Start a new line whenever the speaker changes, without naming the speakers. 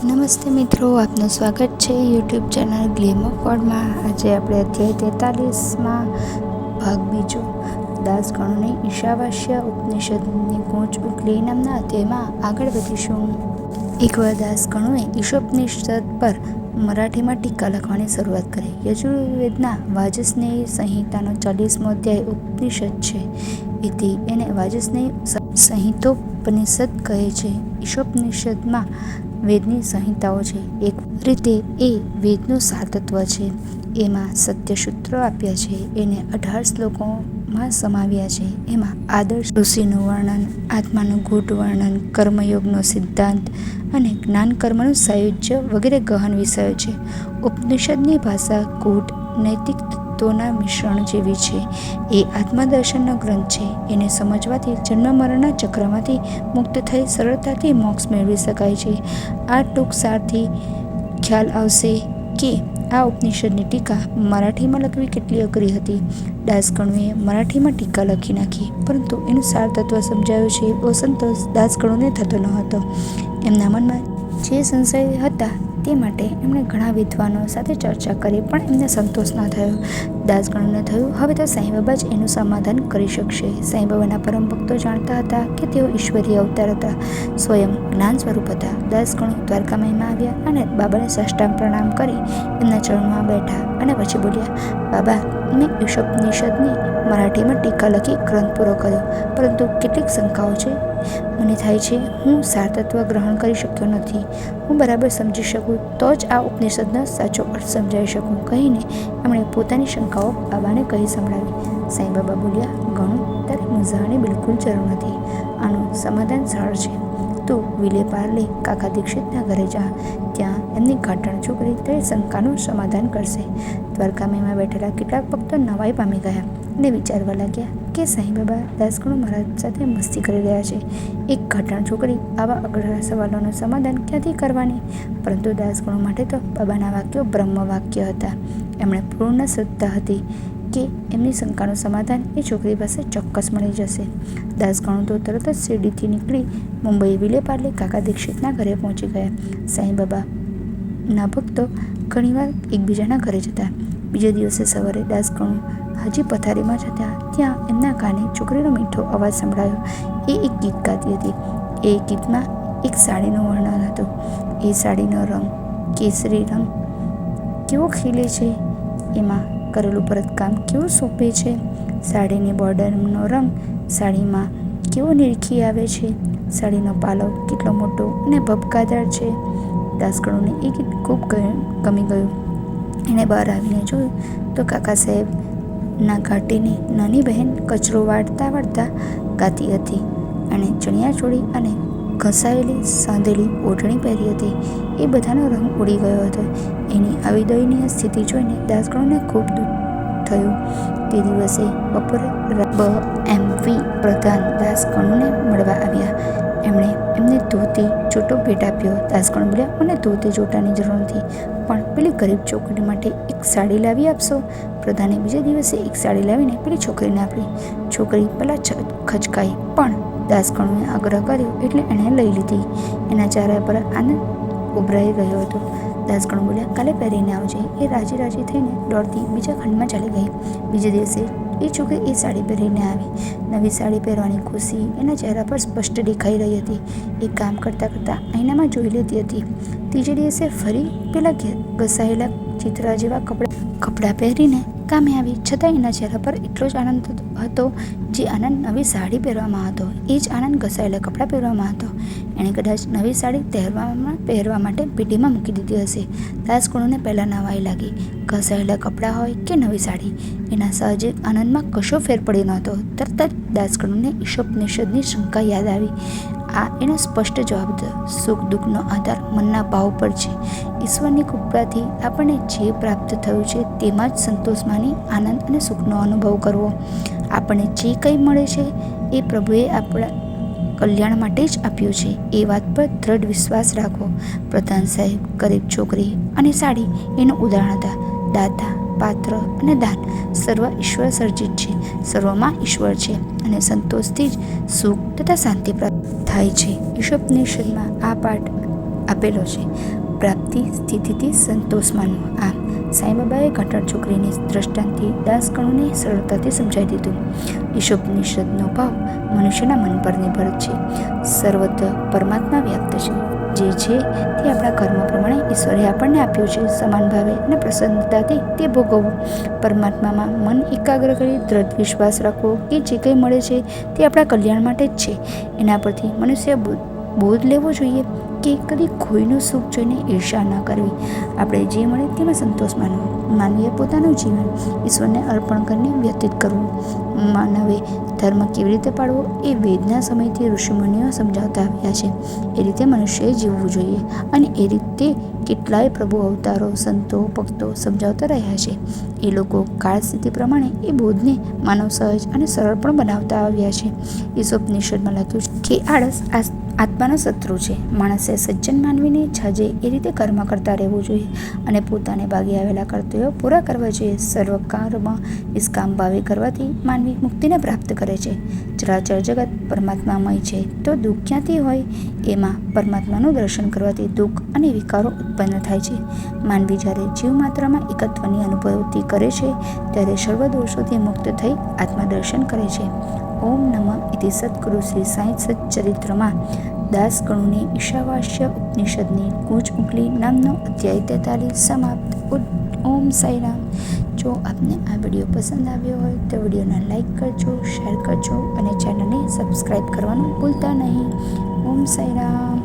નમસ્તે મિત્રો, આપનું સ્વાગત છે યુટ્યુબ ચેનલ ગ્લેમ ઓફ ગોડમાં. આજે આપણે અધ્યાય 43માં ભાગ બીજો દાસગણોની ઈશાવાસ્ય ઉપનિષદની ગૂંચ ઉકલી નામના અધ્યાયમાં આગળ વધીશું. એકવાર દાસગણોએ ઈશોપનિષદ પર મરાઠીમાં ટીકા લખવાની શરૂઆત કરી. યજુર્વેદના વાજસ્નેયી સંહિતાનો 40મો અધ્યાય ઉપનિષદ છે, એથી એને વાજસ્નેયી સંહિતોપનિષદ કહે છે. ઈશોપનિષદમાં વેદની સંહિતાઓ છે. એક રીતે એ વેદનું સારતત્વ છે. એમાં સત્યસૂત્રો આપ્યા છે. એને 18 શ્લોકોમાં સમાવ્યા છે. એમાં આદર્શ ઋષિનું વર્ણન, આત્માનું ગૂઢ વર્ણન, કર્મયોગનો સિદ્ધાંત અને જ્ઞાન કર્મનું સાયુજ્ય વગેરે ગહન વિષયો છે. ઉપનિષદની ભાષા ગૂઢ નૈતિક તત્વોના મિશ્રણ જેવી છે. એ આત્મદર્શનનો ગ્રંથ છે. એને સમજવાથી જન્મ મરણના ચક્રમાંથી મુક્ત થઈ સરળતાથી મોક્ષ મેળવી શકાય છે. આ ટૂંક સારથી ખ્યાલ આવશે કે આ ઉપનિષદની ટીકા મરાઠીમાં લખવી કેટલી અઘરી હતી. દાસગણોએ મરાઠીમાં ટીકા લખી નાખી, પરંતુ એનું સાર તત્વ સમજાયું છે એવો સંતોષ દાસગણોને થતો ન હતો. એમના મનમાં જે સંશય હતા તે માટે એમણે ઘણા વિદ્વાનો સાથે ચર્ચા કરી, પણ એમને સંતોષ ન થયો. દાસગણોને થયું, હવે તો સાંઈબાબા જ એનું સમાધાન કરી શકશે. સાંઈબાબાના પરમ ભક્તો જાણતા હતા કે તેઓ ઈશ્વરીય અવતાર હતા, સ્વયં જ્ઞાન સ્વરૂપ હતા. દાસગણો દ્વારકામાઈમાં આવ્યા અને બાબાને સાષ્ટાંગ પ્રણામ કરી એમના ચરણમાં બેઠા અને પછી બોલ્યા, બાબા, મેં ઈશોપનિષદની મરાઠીમાં ટીકા લખી ગ્રંથ પૂરો કર્યો, પરંતુ કેટલીક શંકાઓ છે. મને થાય છે હું સારતત્વ ગ્રહણ કરી શક્યો નથી. હું બરાબર સમજી શકું તો જ આ ઉપનિષદનો સાચો અર્થ સમજાવી શકું, કહીને એમણે પોતાની શંકાઓ બાબાને કહી સંભળાવી. સાંઈબાબા બોલ્યા, ગણું, તારે મૂંઝાવાની બિલકુલ જરૂર નથી. આનું સમાધાન સરળ છે. તું વિલે પાર્લે કાકા દીક્ષિતના ઘરે જા. ત્યાં એમની ઘાટણ છોકરી તારી શંકાનું સમાધાન કરશે. દ્વારકામાઈમાં બેઠેલા કેટલાક ભક્તો નવાઈ પામી ગયા અને વિચારવા લાગ્યા કે સાંઈબાબા દાસગણો મહારાજ સાથે મસ્તી કરી રહ્યા છે. એક ઘાટણ છોકરી આવા અઘરા સવાલોનું સમાધાન ક્યાંથી કરવાની? પરંતુ દાસગણો માટે તો બાબાના વાક્યો બ્રહ્મ વાક્ય હતા. એમણે પૂર્ણ શ્રદ્ધા હતી કે એમની શંકાનું સમાધાન એ છોકરી પાસે ચોક્કસ મળી જશે. દાસગણો તો તરત જ શિરડીથી નીકળી મુંબઈ વિલે પાર્લે કાકા દીક્ષિતના ઘરે પહોંચી ગયા. સાંઈબાબાના ભક્તો ઘણીવાર એકબીજાના ઘરે જતા. બીજે દિવસે સવારે દાસગણો હજી પથારીમાં જતા ત્યાં એમના કાને છોકરીનો મીઠો અવાજ સંભળાયો. એ એક ગીત ગાતી હતી. એ ગીતમાં એક સાડીનું વર્ણન હતું. એ સાડીનો રંગ કેસરી રંગ કેવો ખીલે છે, એમાં કરેલું ભરતકામ કેવું શોભે છે, સાડીની બોર્ડરનો રંગ સાડીમાં કેવો નિરખી આવે છે, સાડીનો પાલવ કેટલો મોટો અને ભભકાદાર છે. દાસગણોને એ ગીત ખૂબ ગમી ગયું. એણે બહાર આવીને જોયું તો કાકા સાહેબના ઘાટીની નાની બહેન કચરો વાળતા વાળતા ગાતી હતી. એણે ચણિયાચોળી અને ઘસાયેલી સાંધેલી ઓઢણી પહેરી હતી. એ બધાનો રંગ ઉડી ગયો હતો. એની આવી દયનીય સ્થિતિ જોઈને દાસગણોને ખૂબ દુઃખ થયું. તે દિવસે બપોરે બ.એમ.વી. પ્રધાન દાસગણોને મળવા આવ્યા. એમણે એમને ધોતી જોટો ભેટ આપ્યો. દાસગણો બોલ્યા, મને ધોતી જોટાની જરૂર નથી, પણ પેલી ગરીબ છોકરી માટે એક સાડી લાવી આપશો? પ્રધાને બીજે દિવસે એક સાડી લાવીને પેલી છોકરીને આપી. છોકરી પહેલાં ખચકાઈ, પણ દાસગણોએ આગ્રહ કર્યો એટલે એણે લઈ લીધી. એના ચહેરા પર આનંદ ઉભરાઈ ગયો હતો. દાસગણો બોલ્યા, કાલે પહેરીને આવજે. એ રાજી રાજી થઈને દોડતી બીજા ખંડમાં ચાલી ગઈ. બીજે દિવસે એ છોકરી એ સાડી પહેરીને આવી. નવી સાડી પહેરવાની ખુશી એના ચહેરા પર સ્પષ્ટ દેખાઈ રહી હતી. એ કામ કરતાં કરતાં આઈનામાં જોઈ લેતી હતી. ત્રીજે દિવસે ફરી પેલા ઘસાયેલા ચિત્રા જેવા કપડાં પહેરીને કામે આવી. છતાં એના ચહેરા પર એટલો જ આનંદ હતો જે આનંદ નવી સાડી પહેરવામાં હતો, એ જ આનંદ ઘસાયેલા કપડાં પહેરવામાં હતો. એણે કદાચ નવી સાડી પહેરવા માટે પેટીમાં મૂકી દીધી હશે. દાસગણોને પહેલાં નવાઈ લાગી. ઘસાયેલા કપડાં હોય કે નવી સાડી, એના સાહજિક આનંદમાં કશો ફેર પડ્યો નહોતો. તરત જ દાસગણોને ઈશોપનિષદની શંકા યાદ આવી. આ એનો સ્પષ્ટ જવાબ હતો. સુખ દુઃખનો આધાર મનના ભાવ પર છે. ઈશ્વરની કૃપાથી આપણને જે પ્રાપ્ત થયું છે તેમાં જ સંતોષ માની આનંદ અને સુખનો અનુભવ કરવો. આપણને જે કંઈ મળે છે એ પ્રભુએ આપણા કલ્યાણ માટે જ આપ્યું છે, એ વાત પર દ્રઢ વિશ્વાસ રાખવો. પ્રધાન સાહેબ, ગરીબ છોકરી અને સાડી એનું ઉદાહરણ હતા. દાતા, પાત્ર અને દાન સર્વ ઈશ્વર સર્જિત છે. સર્વમાં ઈશ્વર છે અને સંતોષથી જ સુખ તથા શાંતિ પ્રાપ્ત થાય છે. ઈશોપનિષદમાં આ પાઠ આપેલો છે. પ્રાપ્તિ સ્થિતિથી સંતોષ માનવો. આમ સાંઈબાબાએ ઘટાડ છોકરીની દ્રષ્ટાંતથી દાસગણોને સરળતાથી સમજાવી દીધું. ઈશોપનિષદનો ભાવ મનુષ્યના મન પર નિર્ભર છે. સર્વત્ર પરમાત્મા વ્યાપ્ત છે. જે છે તે આપણા કર્મ પ્રમાણે ઈશ્વરે આપણને આપ્યું છે. સમાન ભાવે અને પ્રસન્નતાથી તે ભોગવવું. પરમાત્મામાં મન એકાગ્ર કરી દ્રઢ વિશ્વાસ રાખવો કે જે કંઈ મળે છે તે આપણા કલ્યાણ માટે જ છે. એના પરથી મનુષ્ય બોધ લેવો જોઈએ કે કદી કોઈનું સુખ જોઈને ઈર્ષા ન કરવી. આપણે જે મળે તેમાં સંતોષ માનવો. માનવીએ પોતાનું જીવન ઈશ્વરને અર્પણ કરીને વ્યતીત કરવું. માનવે ધર્મ કેવી રીતે પાળવો એ વેદના સમયથી ઋષિમુનિઓ સમજાવતા આવ્યા છે. એ રીતે મનુષ્યએ જીવવું જોઈએ અને એ રીતે કેટલાય પ્રભુ અવતારો, સંતો, ભક્તો સમજાવતા રહ્યા છે. એ લોકો કાળ સ્થિતિ પ્રમાણે એ બોધને માનવ સહજ અને સરળ પણ બનાવતા આવ્યા છે. ઈશોપનિષદમાં લખ્યું છે કે આળસ આત્માનો શત્રુ છે. માણસે સજ્જન માનવીને છાજે એ રીતે કર્મ કરતા રહેવું જોઈએ અને પોતાને ભાગી આવેલા કર્તવ્યો પૂરા કરવા જોઈએ. સર્વ કર્મ નિષ્કામ ભાવે કરવાથી માનવી મુક્તિને પ્રાપ્ત કરે છે. ચરાચર જગત પરમાત્મામય છે તો દુઃખ ક્યાંથી હોય? એમાં પરમાત્માનું દર્શન કરવાથી દુઃખ અને વિકારો ઉત્પન્ન થાય છે. માનવી જ્યારે જીવ માત્રમાં એકત્વની અનુભૂતિ કરે છે ત્યારે સર્વ દોષોથી મુક્ત થઈ આત્મદર્શન કરે છે. ઓમ નમઃ ઇતિ સદગુરુ શ્રી સાંઈ સચ્ચરિત્રમાં દાસગણોને ઈશાવાસ્ય ઉપનિષદની ગૂંચ મોકલી નામનો અધ્યાય 43 સમાપ્ત. ઓમ સાંઈરામ. જો આપને આ વિડીયો પસંદ આવ્યો હોય તો વિડીયોને લાઈક કરજો, શેર કરજો અને ચેનલને સબસ્ક્રાઈબ કરવાનું ભૂલતા નહીં. ઓમ સાંઈરામ.